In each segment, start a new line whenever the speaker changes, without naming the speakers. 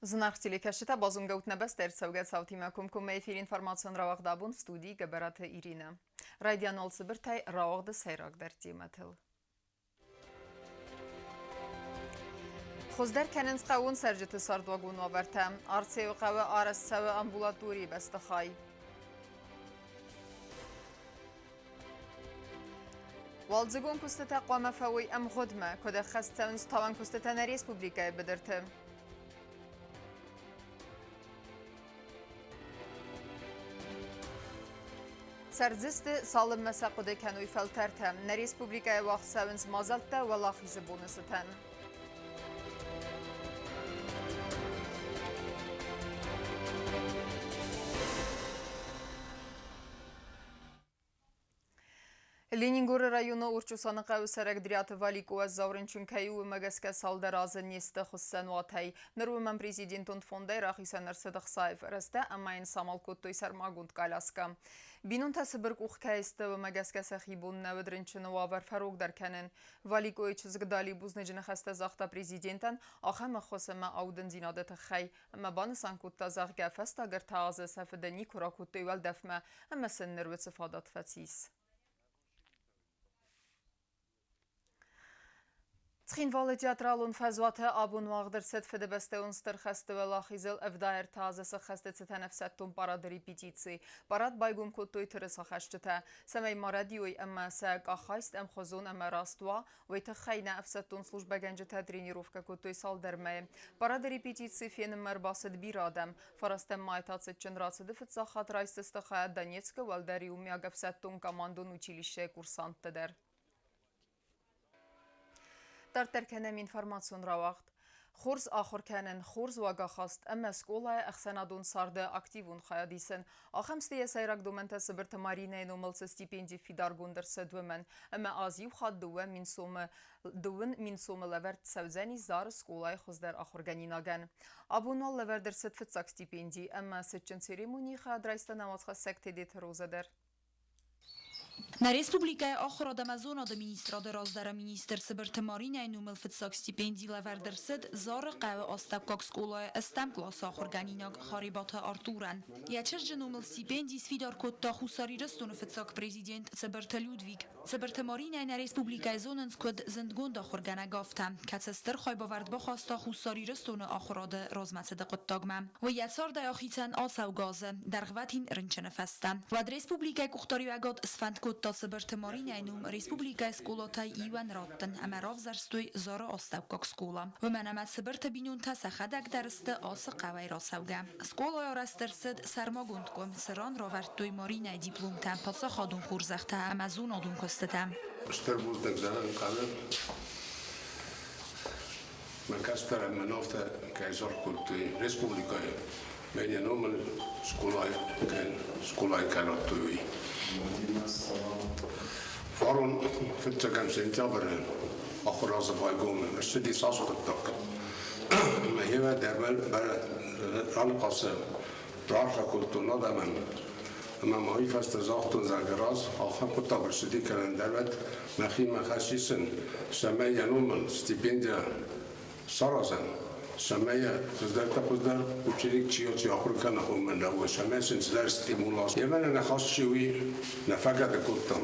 Զնարխտիլիքաշիթա բազում գուտնեբես տերցավգեց ավտիմակում կումեյֆիր ինформацион რავաղդաբուն ստուդի գբերաթը իրինը։ Ռայդյան ոլսը բրթայ რავաղդը սայրակ դերտի մթիլ։ Խոզդեր կենենց қավուն սերջիթի սարդվագուն ավերթը, արցեյու қավը արասցավը ամբուլատուրի բեստխայ։ Վալձգուն կուստետա қوامفوی ام غدمه کده خستونز تاوان کستتن ریسپوبلیکای بدرته. سرزست سالم مساقده کنوی فلترته نریسپوبلیکای وقت سونز مازلته و لاخیز بونستن. Լենինգորը ռայոնը ուրճուսանը qavı սարակ դրյատը վալիկու az zavrınçunkayı ve megaske salderazı niste xussan vatay. Nırvımın prezidentun fonda rahisanır sıdıq sayf rəstə əməyin samalkottoy sarmagund kalaska. Binun təsibirk uxkayistı ve megaske səxibun nəvidrinçini vavar fərog dərkənin. Valikoy çizgdali buznecini xəstə zaxta prezidentan axəmə xosəmə audın zinadətə xay. Əmə banı sankutta zax gəfəsta gırtağızı səfədə nikurakuttoy vəl dəfmə əmə sənir və sıfadat fətis. Txinvalı teatralun fəzvatı abun vağdır set fedebeste unstır xəstə və laxizil evdair tazısı xəstə çətən əfsəttun parad repetisi. Parad baygum kuttoy tırısı xəşçətə. Səməy maradiyoy əmmə səq axayst əm xozun əmmə rastva və təxəynə əfsəttun slujba gəncə tədrenirovka kuttoy saldırməyi. Parad repetisi fenin mərbasid bir adam. Farastəm maytatsı çınratsıdı fıtsaxat raystıstı xaya Donetskə vəldəri umyaq əfsəttun komandun uçilişə kursanttıdır. در ترکنم اینفورماسیون را وقت خورز آخر کنن خورز و گخست اما سکولای اخسنادون سارده اکتیون خیادیسن آخمستی سیرک دومنت سبرت مارینه نوملس استیپندی فیدار گوندر سدومن اما آزیو خاد دوم من سوم لورد سوزنی زار سکولای خوزدر آخر گنیناگن ابونال لوردر ستفتساک استیپندی اما سچن سریمونی خاد رایستن نوازخ سکت دیت روزدر
Na Respublikaya axır adamazon adı ministradı razdara minister Sibirti Marina numel fitsak stipendi leverdersid zar qavi astabkak skolaya estem klas axır ganinak xaribata Arturan. Yaçırcı numel stipendi svidar kotta xusari ristun fitsak prezident Sibirti Ludwig. Sibirti Marina na Respublikaya zonen skod zindgund axır ganagafta. Katsester xaybavard baxasta xusari ristun axır adı razmatsede qottagma. Ve yatsar dayaxitan asav gazı dargvatin rinçene festa. Vad Respublikaya kuxtari vagad sfand kotta Sibirti Marina num Respublikaya skolotay iwan ratten ama ravzarstoy zara astavkak skola. Ve menemet Sibirti binun tasaxadak derste asa qavay rasavga. Skolaya rastersid sarmagundkom siran ravartoy Marina diplomta patsaxadun xurzaxta amazon adun kostetam.
Sterbuzdek zaran qavim. Makastar menofta kajzor kulti Respublikaya. Menja numel skolaj kanatoy. Farun fittakam sentyaber axır Azerbaycan üniversitesi sasıqtaq. Mehve derbel ranqası rafa kultuna daman. Ama mahi fast zaxtun zagraz axır kutaber sidi kan dervet mexi mexasisin semaya numel stipendiya sarazan semaya qızlar uçilik çiyot yaxır kan axır da semesin sizler stimulasyon. Yemen xasçıwi nafaqat kultan.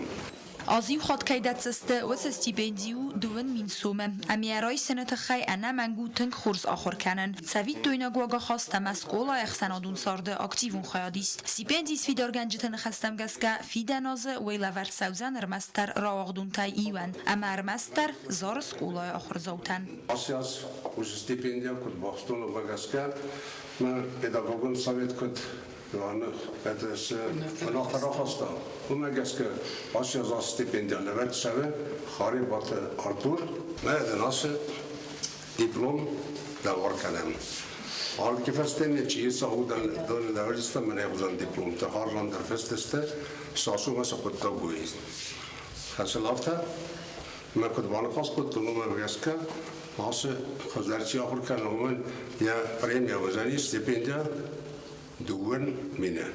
Azیو خود کیدت سسته و استیپندیو دوون مینسومه. امیرای سنت خی انا منگو تنگ خورز آخر کنن. سوید دوینا گوگا خواستم از کولا اخسنادون سارده اکتیون خیادیست. استیپندیس فیدار گنجتن خستم گسکه فیدنازه ویلورد سوزن رمستر راغدون تای ایوان. اما رمستر زار سکولا آخر زوتن.
آسیاس وش استیپندیا کد باستون و بگسکه من پداگوگون سوید کد Yani bedres anahtarafasta. Buna geske Asya stipendiya levert seve xaribat Artur. Meden asıl diplom da var kanem. Halbuki festene çiğ sahudan dön levertiste men yapılan diplom. Ta harlan der festeste sasuma sapıtta guiz. Hasıl hafta men kod bana kas kod tunuma geske asıl xazarçı ahır kanem ya premia vazani stipendiya دوون مینه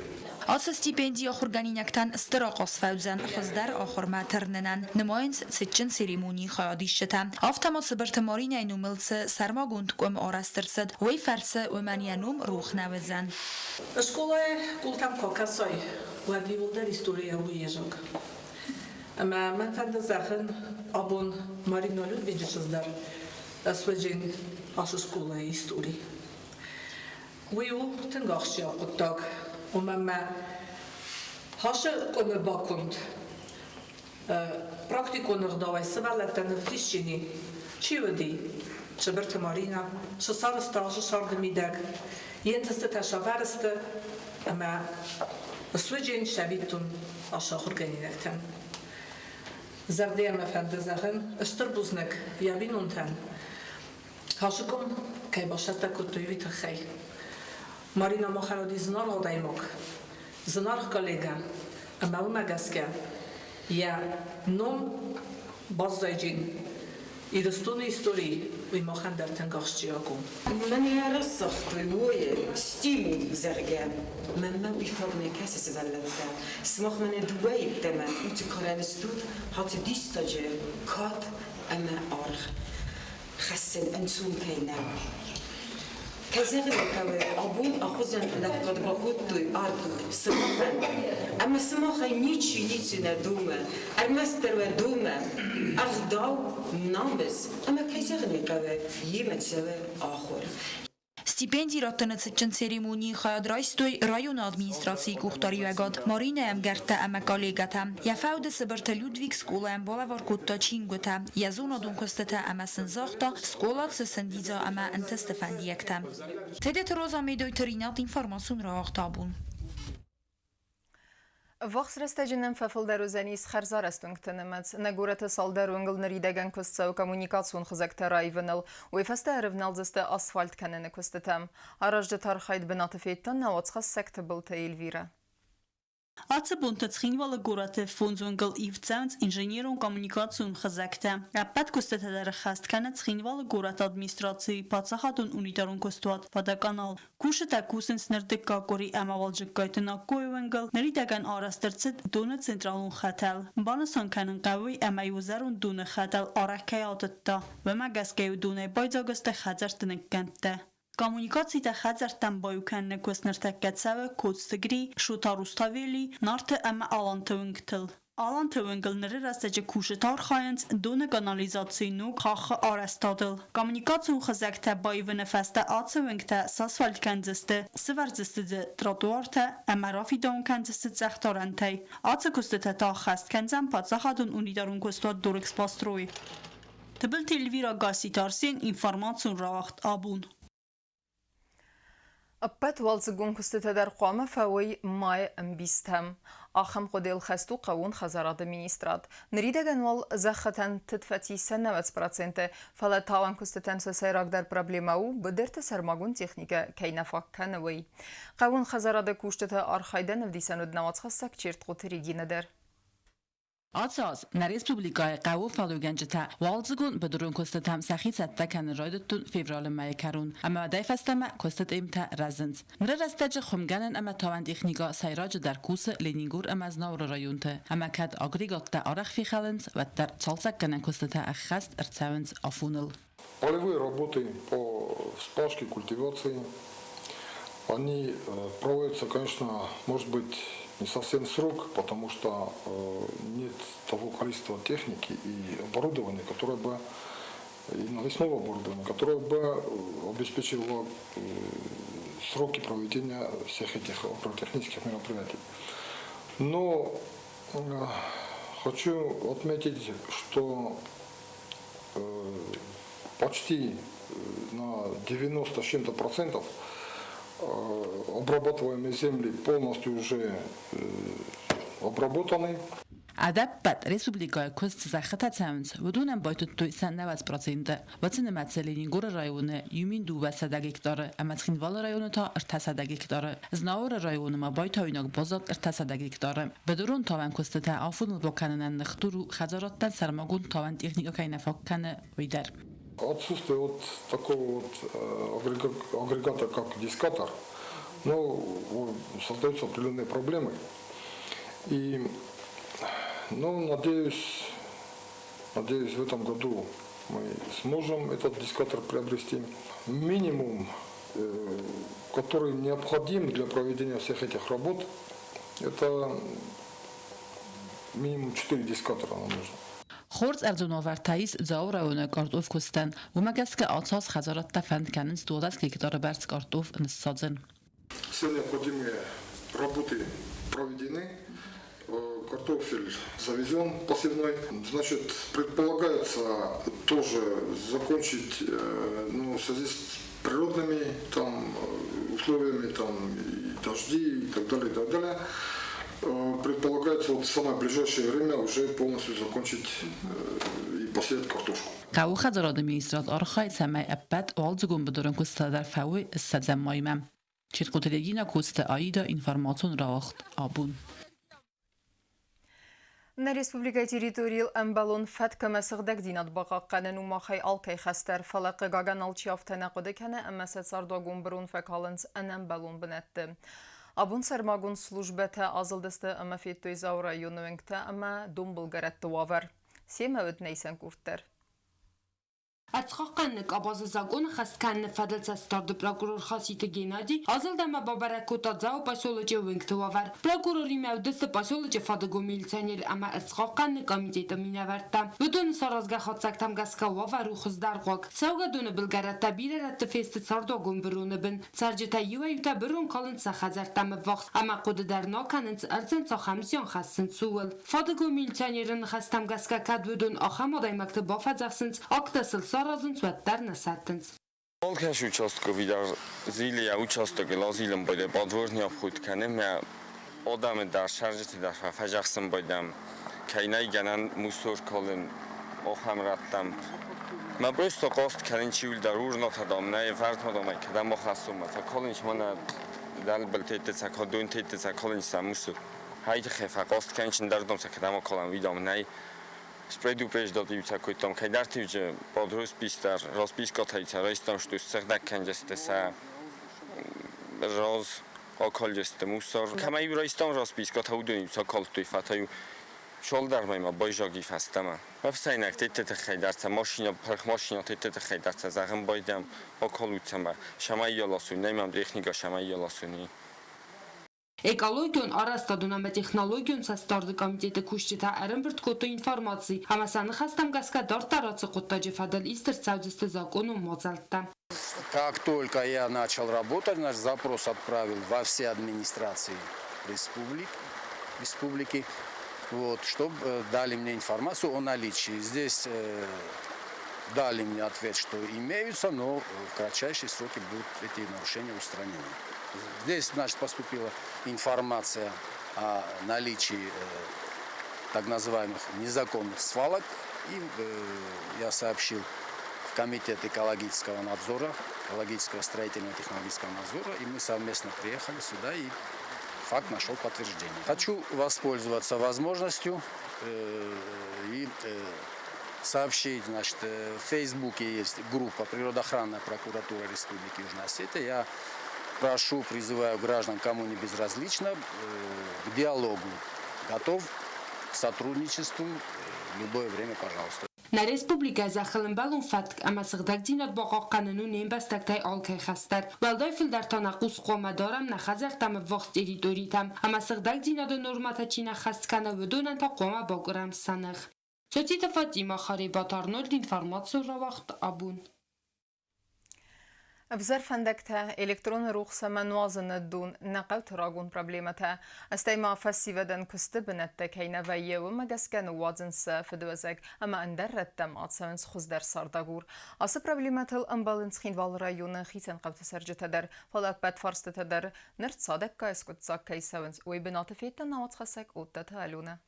Ացը ստիպենդի ախորգանինյակտան ստրակոս ֆաուզան խզդար ախորմա թրնենան, նմոյնց ծիճն սիրիմունի խայադիշտա, ավտամոտ սբրթմորին այնումլցը սարմագունդ կոմ օրաստրսդ, ոյ ֆարսը ոյմանյանում ռուխնավեզան.
Школа култам кокасой, лади волдер история уезжок. Ama men fende zachen abon Marina Ludwigsdar, aswajin asu skola histori. Wiu ten gachsja kotak, ma hashe kome bakund. Praktikoner dawai sevaleten vtishini, chivadi, Ceberte Marina, shasar stage sharde midag, yenteste tashavarste, ama aswajin shavitun asha organinekten. Zardiem efendi zachen, esterbuznek, yabinunten. Hashikum, kay bashata kutuivit khay. Marina Mocharodi znar odaimok, znar kolega, ama umagaska, ja nom bazzajin, i dostojnej historii, i mochen der ten gościoku.
من يرسخ ويا ستيمو زرقاء من ما ويفرمي كاسس فلتا سمخ من دواي تمام وتكران ستود هات ديستاجي كات اما ارخ خسن انسون كينا كزغل كوي ابون اخذن لقد بقوتو ارض سمخن اما سمخ نيتشي ندوما المستر ودوما اخداو نامبس اما كزغل كوي يمتسوي اخر
Ստիպենդի ռոտնացչն ցերեմոնի խայադրայստոյ ռայոն ադմինիստրացիի գուխտարի վագոտ Մարինա ամգարտա ամակալեգատա Яфауde սբրթ Լյուդվիգ սկոլան բոլավոր կուտտա չինգուտա Язуна դունքստա ամասն զախտա սկոլա ցսնդիզա ամա ընտստեֆանդիեկտա Թեդետ ռոզա մեդոյ տրինատ ինֆորմացիոն ռաղտաբուն
Վախսրեստեջինն ֆեֆլդերուզենիս խերզարեստունգտնեմած նգուրեթը սալդերունգլ նրիդեգան կուսծավ կոմունիկացիոն խզակտարայվնլ ուեֆստը արևնալ զստը ասֆալտ կնենը կուստտամ առաջ դթար խայդ բնատվետտն նավացխաս սեկտը բլթը Էլվիրա
Ացը բունտցխինվալը գորատև ֆոնզոնգլ իվցանց ինժեներոն կոմունիկացիոն խզակտա ապատ կուստետադարը խաստքանը ցխինվալը գորատ ադմինիստրացիի բացախատուն ունիտարուն կոստուատ վադականալ կուշը տակուսնց նրդիկ կակորի ամավալջկայտնա կոյվենգլ նրիդական արաստրցիտ դունը ցենտրալուն խաթալ բանը սանքանն կավի ամայուզարուն դունը խաթալ արակայատտա վեմագասկեյ դունե բայձագստը խազար տնկկանտը Կոմունիկացիա խազարտան բայուքաննը կոսներտակացավը կոստգրի շուտարուստավելի նարդը ամա ալանթվնգտլ Ալանթվնգլները ռաստեջը կուշտար խայենց դոնը կանալիզացիյնու խախը արաստադլ Կոմունիկացիոն խզակտա բայվնը ֆաստա ացվնգտա սասֆալտ կանձստը սվարձստը տրոտուարտը ամարաֆի դոն կանձստը ծախտորանտայ Ացը կուստետա տա խաստ կանձան պացախատուն ունիտարուն կոստուատ դուրեքս պաստրոյ Տբլ Էլվիրա Գասիտարսին ինֆորմացիոն ռաղախտ աբուն
Ապատ վալցգուն կուստետադար խոամը ֆավոյ մայ ըմբիստեմ Ախամ խոդել խեստու қավուն խազարады министрат. Նրիդեգանուալ զախատան թտվացի 90% ֆալատավան կուստետան սասայրագդար պրաբլեմաու բդերտը սարմագուն տեխնիկա կայնավակ կանավոյ. Қավուն խազարады կուշտետը արխայդան վդիսանուդ նավացխասակ չերտ խոտերի գինեդեր.
Ացած նա ռեսպուբլիկայի qavuf falugənçətə Walzgun bedurun kostatam saxit sattakan raydutun fevralın maykarun amma dayfastama kostatimta razınc Nra rastacı xumganan amma tavan texnika sayracı darkusı Leningur amma znavr rayonta amma kad agregatda araq fi xalınc və dar çalsakkanan kostata axast rtsavınc afunul
Полевые работы по вспашке, культивации, они проводятся, конечно, может быть, не совсем срок, потому что нет того количества техники и оборудования, которое бы, и навесного оборудования, которое бы обеспечивало сроки проведения всех этих агротехнических мероприятий. Но хочу отметить, что почти на 90 с чем-то процентов обрабатываемые земли полностью уже обработаны.
Adaptat Respublikaya kost zaxatacavns vudunam boytuttu 90% vatsinematse Leningur rayonu yumindu va 100 gektarı Amatxinval rayonu ta 100 gektarı Znaur rayonu ma boytoynog bozok 100 gektarı bedurun tavan kostata afun vokanan nxturu xazarattan sarmagun tavan texnika kaynafakkane uyder
Отсутствие вот такого вот агрегата, как дискатор, но создаются определенные проблемы. И, надеюсь, в этом году мы сможем этот дискатор приобрести. Минимум, который необходим для проведения всех этих работ, это минимум 4 дискатора нам нужно.
Խորձ Արձունովարտայից ձաուր այոնը կարտով կուստեն, ու մագասկը ացած խազարատ տաֆանդ կանին ստուադած կլիկետարը բարձ կարտով նսածեն։
Все необходимые работы проведены, картофель завезен посевной. Значит, предполагается тоже закончить, в связи с природными условиями, и дожди и так далее. Предполагается в самое ближайшее время уже полностью закончить и посеять картошку.
Կավու խազարադը մինիստրատ արխայց համայ ապատ ալձգում բդորն կուստադար ֆավի սadzamայմը։ Չիրկուտելեգինա կուստը այդա ինֆորմացիոն ռաղտ աբուն։
На республика территориал амбалон фатка масагдак динат баqa qanun умахай алкай хастар фалaqı gagan alçı haftana qodakana amasa sardagum burun fakalans anambalon binatdı. Abun sarmagun slujbata azıldısты ama fettoy zavra yonuvenkta ama dumbulgarattı var. Semavut neysen kurtlar.
Ацхаққаннық абазы загон хастканны фадылца старды прокурор Хаситы Геннадий азылдама бабаракута зау поселоче вынктывавар. Прокурор имявдысы поселоче фадыгу милиционер ама ацхаққанны комитета минаварта. Өтін саразға хатсак тамгаска вавар ухыздар қуак. Сауға доны білгаратта бирератты фесті сардогун біруны бін. Саржыта юа юта бірун қалынца хазартамы вақс. Ама қудыдар ноканынц арцынца хамсион хасын суыл. Фадыгу милиционерін хастамгаска кадвудун ахамадаймакты бафадзақсынц актасыл разын цваттар насаттынц.
Олкаш участковый зилия участок лазилом буде подворный обход канем я одам дар шаржити дар фажахсым будам кайнай ганан мусор колен охам раттам ма просто кост канин чил дар урно тадам не фарт мадам кадам мохасум та колинч мана дал балтет та кодун тет та колинч самусу хайт хефа кост канчин дар дом та кадам колам видам не предупреждал какой там кайдарти же под расписtar расписка тайца растам что сэрдак канжестеса роз околжесте мусор камай растам расписка таудуни соколтой фатаю шолдар майма бойжоги фастама афсайнак тетте хайдарца машина парк машина тетте хайдарца загам бойдам околуцама шамай яласу немам техника шамай яласуни
Экологион арастадунама технологион састарды комитеті күштіта әрімбірт көті информации. Амасаны хастамгаска дартарацı құттажы фадал истер саудисты закону мозалтта.
Как только я начал работать, наш запрос отправил во все администрации республики, чтобы дали мне информацию о наличии. Здесь дали мне ответ, что имеются, но в кратчайшие сроки будут эти нарушения устранены. Здесь, значит, поступила информация о наличии так называемых незаконных свалок. И я сообщил в комитет экологического надзора, экологического строительного технологического надзора, и мы совместно приехали сюда, и факт нашел подтверждение. Хочу воспользоваться возможностью и сообщить, значит, в Фейсбуке есть группа «Природоохранная прокуратура Республики Южная Осетия». Я призываю граждан, кому не безразлично, к диалогу. Готов к сотрудничеству в любое время, пожалуйста.
На республика захалын балун фатк амасыгдаг динат баqa qanunu nembastagtay alkay xastar. Valday filдар tanaqus qomadoram na xazartam vaqt territoritam. Amasıgdag dinada normata china xastkana vdonan ta qoma bogram sanıq. Sotita Fatima Kharibat Arnold информацию вақт абун.
أبزر فندكتا إلكترون رخصة منوازن الدون نقل تراغون проблемата. استيما فسيفدن كستبنت كينا ويا ومجسكن وازن سفدوزك أما أندرت تم عطسانس خزدر سارداغور. أصل проблемата الأمبالنس خين والرايون خيسن قبت سرجت در فلات بات فرست تدر نرت صادق كايسكت ساك كيسونس ويبنات فيتا نوات خسك أوتا تالونا.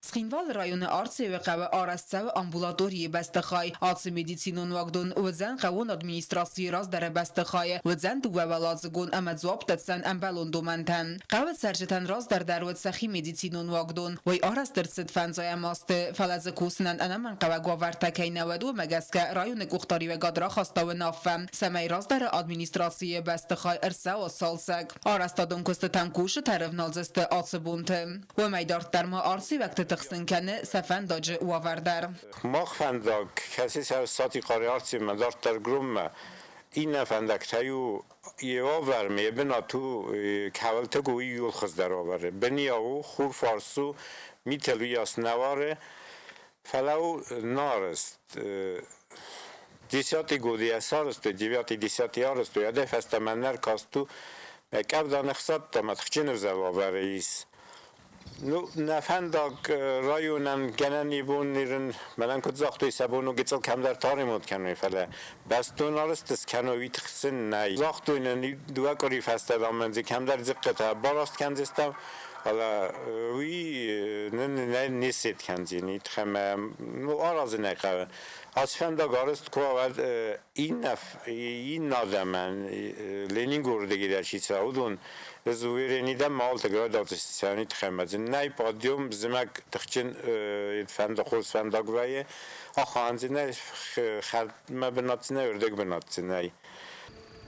Սխինվալ ռայոնը արցի վեղավը արաստցավը ամբուլատորիի բաստխայ, ացի մեդիցինոն վագդոն վձան խավոն ադմինիստրացիի ռազդարը բաստխայը, վձան դուվավալածգոն ամadzواب տծան ամբալոն դոմանտան։ Խավը սարժետան ռազդար դարվդ սախի մեդիցինոն վագդոն, վայ արաստրցդ ֆանզայամաստը, ֆալազը կուսնան անաման қավագوا վարտակայնավադու մագասկա ռայոնը կուղտարի վեգադրա խաստավը նավվան, սամայ ռազդարը ադմինիստրացիի բաստխայ ըրսա օսալսակ, արաստադոն կստտան կուշը թարվնալձստը ացыбունты, վայ դարտարմա արցի վակտը تخسنکنه سفن داج وواردر
ماخ فندق کسی سر ساتی قاری آرسی مدار در گروم این فندق تایو یه آور می بنا تو کولت گویی یول خز در آوره بنی آو خور فارسو می تلوی از نواره فلو نارست دیسیاتی گودی اسارست دیویاتی دیسیاتی آرست یاده فستمنر کاستو کب دانخصد تمتخچین وزل آوره ایست نو نفندق رایونن گننی بون نیرن ملن کد زاختوی سبونو گیتل کم در تاری مود کنوی فله بس دون آرستس کنوی تخسن نی زاختوی ننی دوا کاری فسته دامنزی کم در زقتا باراست کنزستم حالا وی نیسید کنزی نیت خمه نو آرازی نقوه از فندق آرست که این نادمن لینین گورده گیره چی سعودون زویرینی دم مال تگرای دادستانی تخمزی نای پادیوم زمک تخچین فندق خوز فندق ویه آخوانزی نای خدمه بناتسی نای اردک بناتسی نای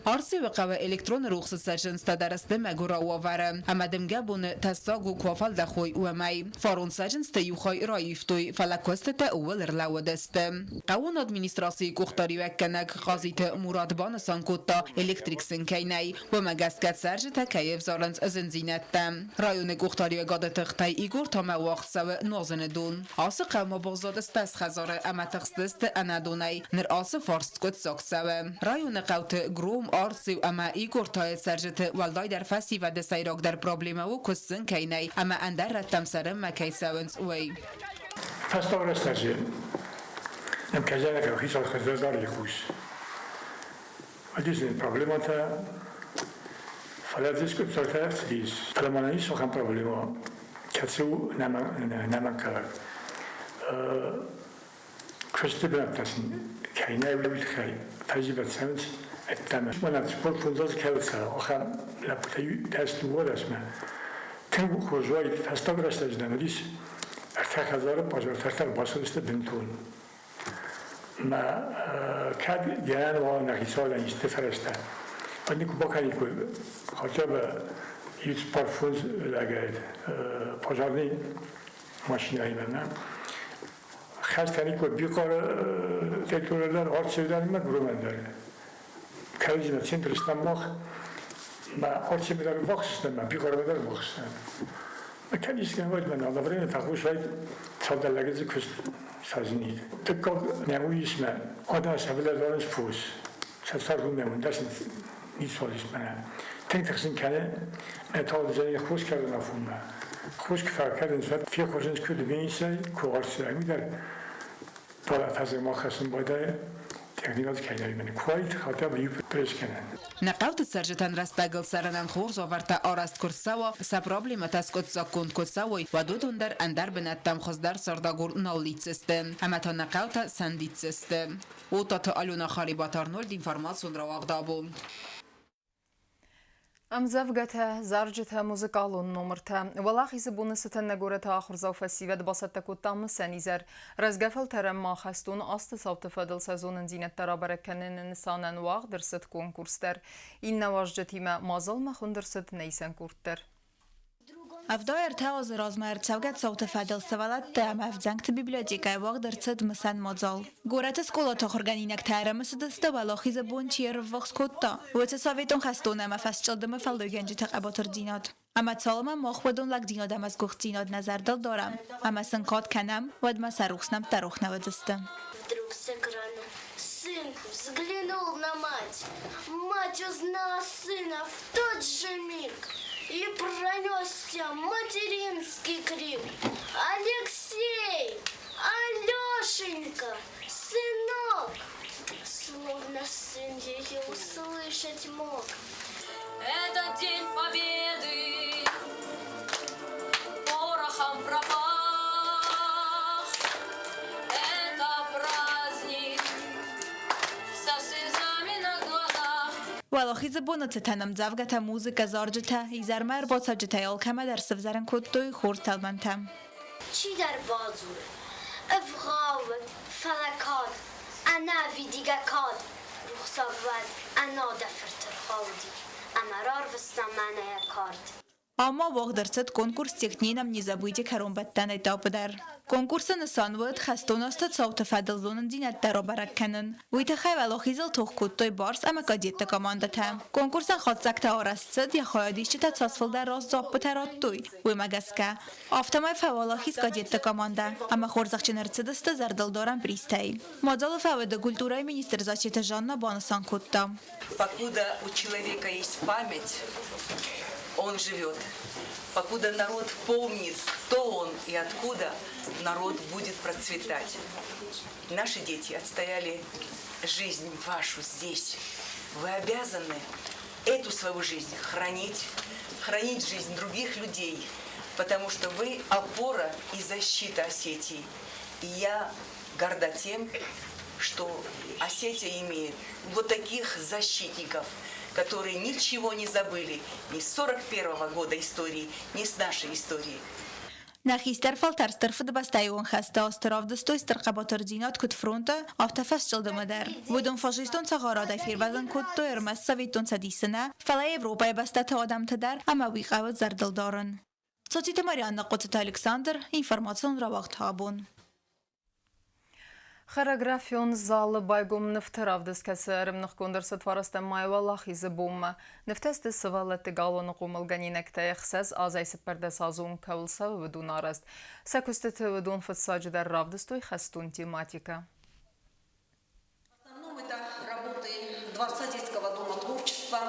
Արսի վկավը էլեկտրոն ռուխսը սաջն ստադարստը մագուրա ուավարը, ամադեմ գաբուն տասագ ու կվալ դախոյ ուամայ, ֆարոն սաջն ստը յուխոյ ռայիվտոյ, ֆալակոստը տը ուվել ռլավոդստը։ Կավուն ադմինիստրասիի կուղտարի վակկանակ խազիթը մուրատ բանը սանկոտտա էլեկտրիկ սնկայնայ, ոմագասկատ սաջը թակայև զարանց զնզինատտա։ Ռայոնը կուղտարի վագադը թղթայ իգոր թամա ուաղսավը նոզնը դուն։ Ասը կավմա բողզոդը ստաս խազարը ամատղստստը անադոնայ, նր ասը ֆարստ կոտ սոքսավը։ Ռայոնը կավթը գրում Արսիv ama Igor Tayyip Serjeti Valday der Fasi ve Desayrok der problema u kussun kaynay ama ender rattam sarım makay savunç uy.
Fastavra stajı. Nem kazana ka hisal khazadar yekush. Adizin problema ta falazis kut sorta flis. Falamani so kan problema. Katsu naman ka. Kristibnatasın kaynay ve kay. Fazibat savunç التمام من سپورت فونداز کلسا آخر لپتای دست نور اسمه تن خوشوای فستا برسته جدامدیش ارتاق هزار بازار ترتر باسوسته بنتون ما کد گران و نقیصال اینسته فرسته ولی که باکاری که خاطر به یه سپورت فوز لگرد پاجارنی ماشینایی من خستانی که بیکار دکترلر آرد سویدانی من گرومن داره Kalacağım centristlanmak, ma orçı bir de vaksın, ma bir kararı da vaksın. Ma kendisine var ben Allah'ın takmış var, çaldalarızı kust sazınıydı. Tıkkal ne bu isme, adam sevilerleriniz pus, sazarım ne bundarsın, ne solis bana. Tek taksin kane, ne tavlıcaya hoş geldin afumma. Hoş kifakadınız var, fiye hoşunuz kötü bir insan, kovarsı ayımdır. Dola fazla makasın bayda.
نقاوت سرجتان رستگل سرنان خورز آورتا آراست کرساوا سا پرابلیم تاسکوت زاکوند کساوی و دودون در اندر بنتم خزدر سرداگور نالیتسسته اما تا نقاوت سندیتسسته او تا آلونا خاریبات آرنولد اینفرماسیون را واقدابون
أمزافقتها زارجتها موزيكالون نومرتها ولاخي زبون ستن نقورتها آخر زوفة سيوة بسطة كتام سنيزر رزقفل ترم ما خستون أست صوت فضل سازون زينة ترابر كنن نسانا واغ درست كونكورستر إن واججتي ما مازال ما خون درست نيسان كورتر
Avdoyer teoz rozmer całgat sołte fadel sawalat tam avdzankt biblioteka wagder ced msan modzol. Gorate skola to organinak taram sdsta balochi za bonchier voxkotta. Wote soveton khastona ma fasçaldama faldogenci taqabator dinat. Ama çalma moxwadon lag dinadam az goxtinad nazar dal doram. Ama sankot kanam wad ma saruxnam taruxna wadzstam.
Вдруг с экрана сын взглянул на мать. Мать узнала сына в тот же миг. И пронесся материнский крик. Алексей! Алешенька! Сынок! Словно сын ее услышать мог.
Этот день победы порохом пропах.
Վալոխիզը բոնը ցտանամ ձավգաթա մուզիկա զարջթա իզարմար բոցավջթա ալքամա դարսվ զարան կոտոյ խորտալմանթա
چی در بازور؟ افغاو فلکاد انا ویدیگکاد رخصابد انا دفتر خودی امرار وستمانه کارد
Amma ողդրցդ կոնկուրս տեխնինամ նիզաբույդի քարոմբատտան է տապդար։ Կոնկուրսը նսանվդ խաստոնաստը ծավտը ֆադլզոնն դինատ դարոբարակքանն։ Ուիթը խայվալոխիզլ թողքուտտոյ բարս ամակադիետը կոմանդաթա։ Կոնկուրսն խոցակտա օրասցդ յախոյադիշտա ծասվլդա ռոզ զոպպթարոտտույ։ Ուիմագասկա։ Ավտամայ ֆավալոխիզ կադիետը կոմանդա։ Ама խորզախչներցդստը зардалдоран пристай. Модалы фаведа культуры министр защиты Жанна Бонасанкутта.
Покуда у человека есть память, он живет. Покуда народ помнит, кто он и откуда, народ будет процветать. Наши дети отстояли жизнь вашу здесь. Вы обязаны эту свою жизнь хранить жизнь других людей, потому что вы опора и защита Осетии. И я горда тем, что Осетия имеет вот таких защитников, которые ничего не забыли ни с 41-го года истории, ни с нашей истории.
Նախիստեր ֆալտարստր ֆդբաստայուն խաստա օստրովդստոյ ստրկաբոտորձինոտ կուտ ֆրոնտը ավտաֆաս ճլդմդեր ոդոն ֆաշիստոն ցաղարադայ ֆիրվազն կուտտո երմաս սովետոն ցադիսնա ֆալայ եվրոպայ բաստաթ օդամ թդար ամավի ყავ զարդլդորն Ծոցիտը Մարիաննա Qoțet Ալեքսանդր ինֆորմացիոն ռավաղթաբուն
Խորեգրաֆիոն զալը բայգում նվթրավ դսկասերմ նխկոնդրսը թվարստը մայվալախ իզը բում նվթեստը սվալը տգալոնը կոմլգանինեք տայխսես ազայսը պերդես ազում կավլսավը վդուն արաստ սակուստը վդուն ֆտսաջը դար равдստոյ խաստուն тематика.
Это работы Дворца детского дома творчества.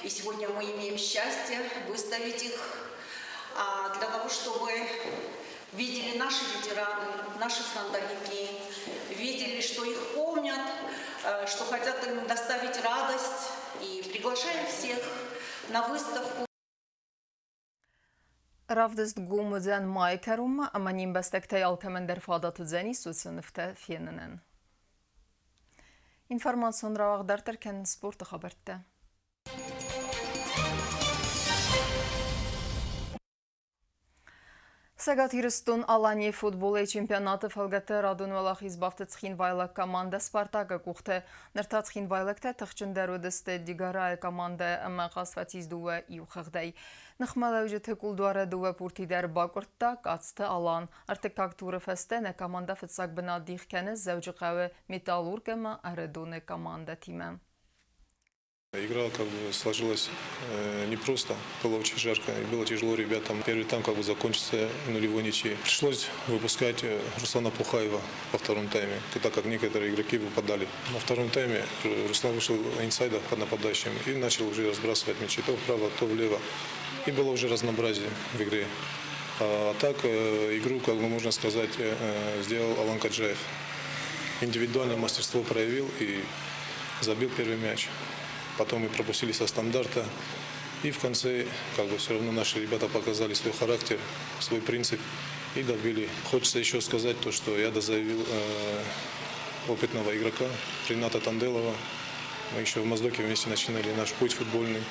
И сегодня мы имеем счастье выставить их для того, чтобы видели наши ветераны, наши фронтовики, видели, что их помнят, что хотят им доставить радость. И приглашаем всех на выставку.
Равдست гумудзен майкерум, аманим бестектей алкемендер фадату дзени суцинфте феннен. Информацион равагдартаркен спорты хабарты. Сагат Хиристун Алани футболы чемпионаты фалгаты радун валах избавты цхинвайлак команда Спартака кухты. Нырта цхинвайлакта тахчындар өдісті дигарай команда әмі қасфатиз дуы иухағдай. Нахмала үжеті кулдуары дуы пуртидер бакуртта кацты алан. Артык кактуры фестене команда фытсак бына дихкені зәуджіқавы металлургамы аредуны команда тиме.
Игра сложилась непросто, было очень жарко, и было тяжело ребятам. Первый тайм закончился нулевой ничьей. Пришлось выпускать Руслана Пухаева во втором тайме, так как некоторые игроки выпадали. На втором тайме Руслан вышел инсайда под нападающим и начал уже разбрасывать мячи то вправо, то влево. И было уже разнообразие в игре. А так игру, можно сказать, сделал Алан Каджаев. Индивидуальное мастерство проявил и забил первый мяч. Потом мы пропустили со стандарта. И в конце все равно наши ребята показали свой характер, свой принцип и добили. Хочется еще сказать то, что я заявил опытного игрока Рената Танделова. Мы еще в Моздоке вместе начинали наш путь футбольный.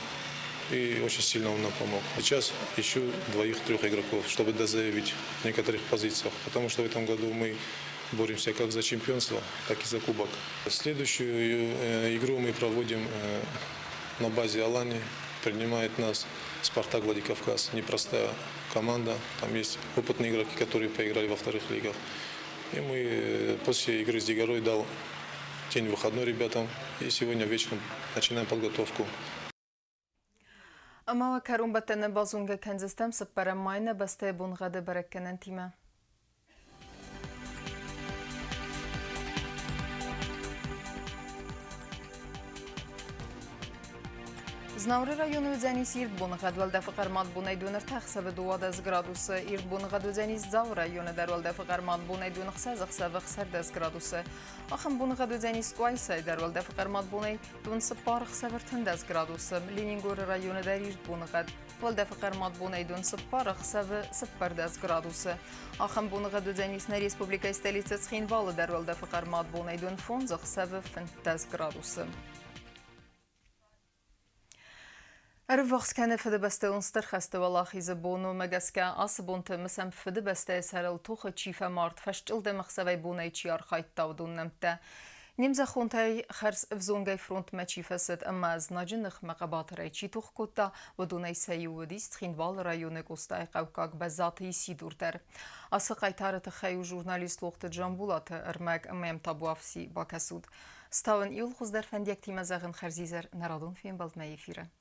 И очень сильно он нам помог. Сейчас ищу 2-3 игроков, чтобы дозаявить в некоторых позициях. Потому что в этом году мы боремся как за чемпионство, так и за кубок. Следующую игру мы проводим на базе Алани. Принимает нас Спартак Владикавказ. Непростая команда. Там есть опытные игроки, которые поиграли во вторых лигах. И мы после игры с Дигарой дал день выходной ребятам. И сегодня вечером начинаем подготовку.
Амала карум баттене базунга кензистем сыппара майна басте бунгаде бараккенен тиме. Знавры районы үзәнис ирд бунығад валда фықармат бунайдуныр тақсабы 2 градусы, ирд бунығад үзәнис зау районы дар валда фықармат бунайдунық сазықсабы қсардас градусы. Ахын бунығад үзәнис қуайсай дар валда фықармат бунайдун сыппарық савыртындас градусы. Ленингоры районы дар ирд бунығад валда фықармат бунайдун сыппарық савы сыппардас градусы. Ахын бунығад үзәнис на республика столицы Цхинвалы дар валда фықармат бунайдун фонзық савы фынтас градусы. Arvax kenne für de beste unster festivalach is bono megaska asbonte mesem für de beste serel toche chifa mart festilde machsavai bonai chi archait tawdun nemte. نمزة خونتاي خرس افزونغاي فرونت ماتشي فسد اما زناجنخ مقابات رايتشي توخ كوتا ودوناي سايو وديست خينوال رايوني قوستاي قوكاك بزاتي سيدورتر اسا قايتار تخيو جورناليست لوقت جنبولات ارماك امام تابوافسي باكسود ستاون يول خوز در فنديك تيما زاغن خرزيزر نرادون فين بالد ما يفيره